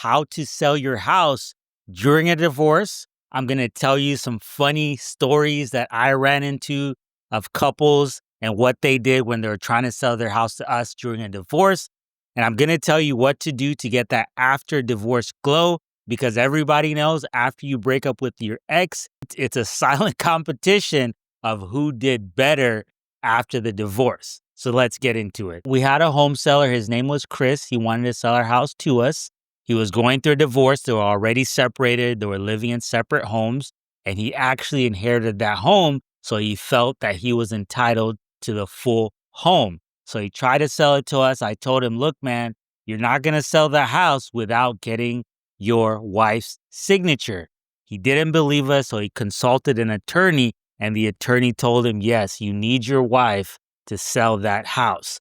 how to sell your house during a divorce. I'm going to tell you some funny stories that I ran into of couples and what they did when they were trying to sell their house to us during a divorce. And I'm going to tell you what to do to get that after divorce glow, because everybody knows after you break up with your ex, it's a silent competition of who did better after the divorce. So let's get into it. We had a home seller. His name was Chris. He wanted to sell our house to us. He was going through a divorce. They were already separated. They were living in separate homes, and he actually inherited that home. So he felt that he was entitled to the full home. So he tried to sell it to us. I told him, look, man, you're not going to sell the house without getting your wife's signature. He didn't believe us, so he consulted an attorney, and the attorney told him, yes, you need your wife to sell that house.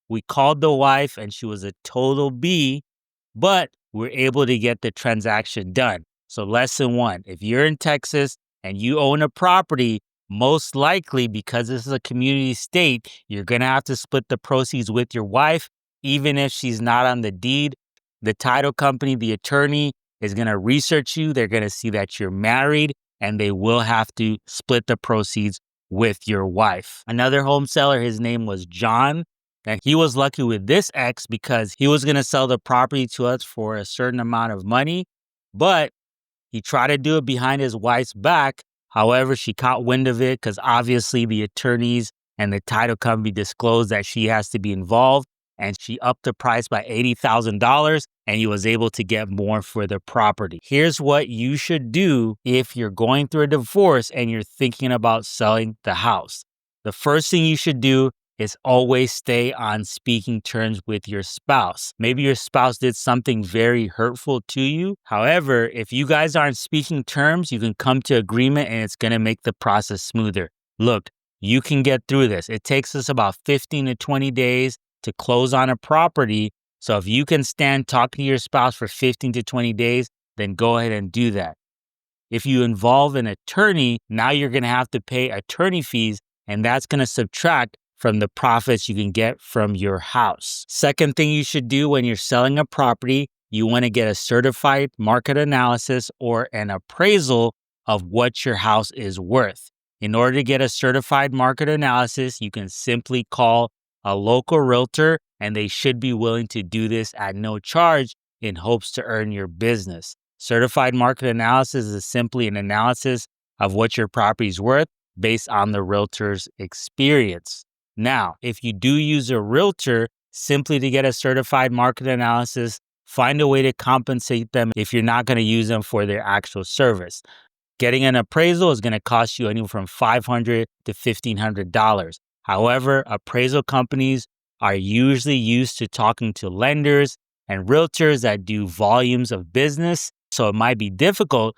We called the wife, and she was a total B, but we're able to get the transaction done. So lesson one, if you're in Texas and you own a property, most likely, because this is a community state, you're going to have to split the proceeds with your wife, even if she's not on the deed. The title company, the attorney, is going to research you. They're going to see that you're married, and they will have to split the proceeds with your wife. Another home seller, his name was John, and he was lucky with this ex because he was going to sell the property to us for a certain amount of money, but he tried to do it behind his wife's back. However, she caught wind of it because obviously the attorneys and the title company disclosed that she has to be involved, and she upped the price by $80,000, and he was able to get more for the property. Here's what you should do if you're going through a divorce and you're thinking about selling the house. The first thing you should do is always stay on speaking terms with your spouse. Maybe your spouse did something very hurtful to you. However, if you guys aren't speaking terms, you can come to agreement and it's going to make the process smoother. Look, you can get through this. It takes us about 15 to 20 days to close on a property. So if you can stand talking to your spouse for 15 to 20 days, then go ahead and do that. If you involve an attorney, now you're going to have to pay attorney fees, and that's going to subtract from the profits you can get from your house. Second thing you should do when you're selling a property, you want to get a certified market analysis or an appraisal of what your house is worth. In order to get a certified market analysis, you can simply call a local realtor, and they should be willing to do this at no charge in hopes to earn your business. Certified market analysis is simply an analysis of what your property is worth based on the realtor's experience. Now, if you do use a realtor simply to get a certified market analysis, find a way to compensate them if you're not going to use them for their actual service. Getting an appraisal is going to cost you anywhere from $500 to $1,500. However, appraisal companies are usually used to talking to lenders and realtors that do volumes of business, so it might be difficult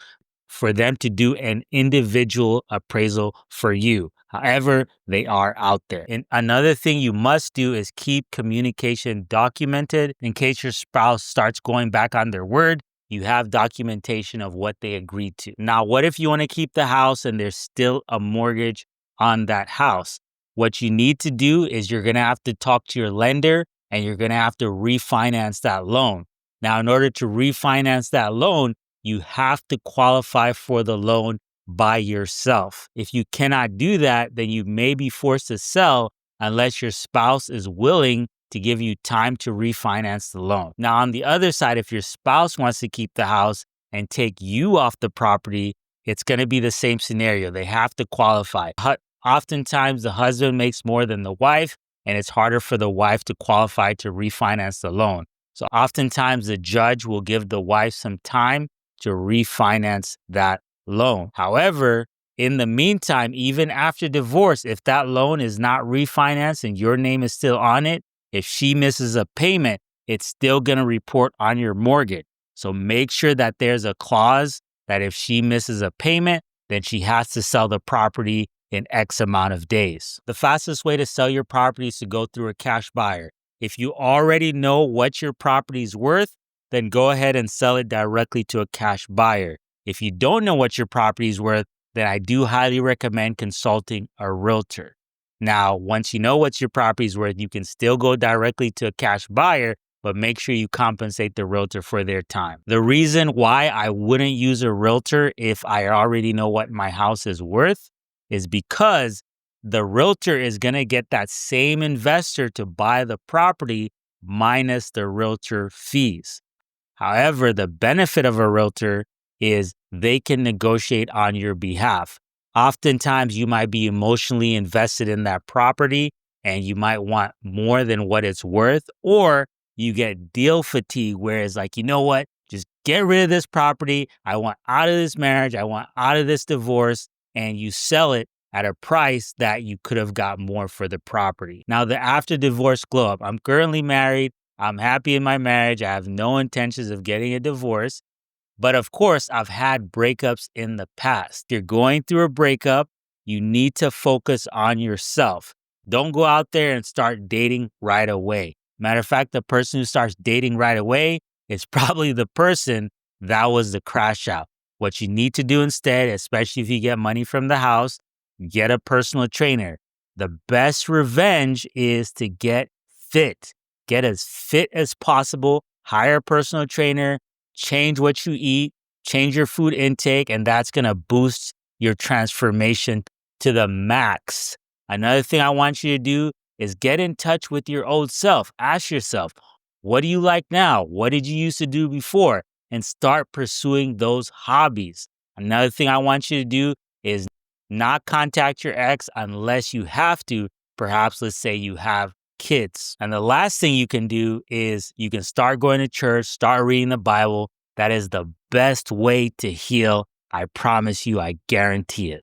for them to do an individual appraisal for you. However, they are out there. And another thing you must do is keep communication documented in case your spouse starts going back on their word. You have documentation of what they agreed to. Now, what if you want to keep the house and there's still a mortgage on that house? What you need to do is you're going to have to talk to your lender and you're going to have to refinance that loan. Now, in order to refinance that loan, you have to qualify for the loan by yourself. If you cannot do that, then you may be forced to sell unless your spouse is willing to give you time to refinance the loan. Now, on the other side, if your spouse wants to keep the house and take you off the property, it's going to be the same scenario. They have to qualify. Oftentimes, the husband makes more than the wife, and it's harder for the wife to qualify to refinance the loan. So oftentimes, the judge will give the wife some time to refinance that loan. However, in the meantime, even after divorce, if that loan is not refinanced and your name is still on it, if she misses a payment, it's still going to report on your mortgage. So make sure that there's a clause that if she misses a payment, then she has to sell the property in X amount of days. The fastest way to sell your property is to go through a cash buyer. If you already know what your property is worth, then go ahead and sell it directly to a cash buyer. If you don't know what your property is worth, then I do highly recommend consulting a realtor. Now, once you know what your property is worth, you can still go directly to a cash buyer, but make sure you compensate the realtor for their time. The reason why I wouldn't use a realtor if I already know what my house is worth is because the realtor is going to get that same investor to buy the property minus the realtor fees. However, the benefit of a realtor is they can negotiate on your behalf. Oftentimes, you might be emotionally invested in that property and you might want more than what it's worth, or you get deal fatigue, where it's like, you know what? Just get rid of this property. I want out of this marriage. I want out of this divorce. And you sell it at a price that you could have got more for the property. Now, the after divorce glow up. I'm currently married. I'm happy in my marriage. I have no intentions of getting a divorce. But of course, I've had breakups in the past. If you're going through a breakup, you need to focus on yourself. Don't go out there and start dating right away. Matter of fact, the person who starts dating right away is probably the person that was the crash out. What you need to do instead, especially if you get money from the house, get a personal trainer. The best revenge is to get fit. Get as fit as possible. Hire a personal trainer. Change what you eat, change your food intake, and that's going to boost your transformation to the max. Another thing I want you to do is get in touch with your old self. Ask yourself, what do you like now? What did you used to do before? And start pursuing those hobbies. Another thing I want you to do is not contact your ex unless you have to. Perhaps, let's say you have kids. And the last thing you can do is you can start going to church, start reading the Bible. That is the best way to heal. I promise you, I guarantee it.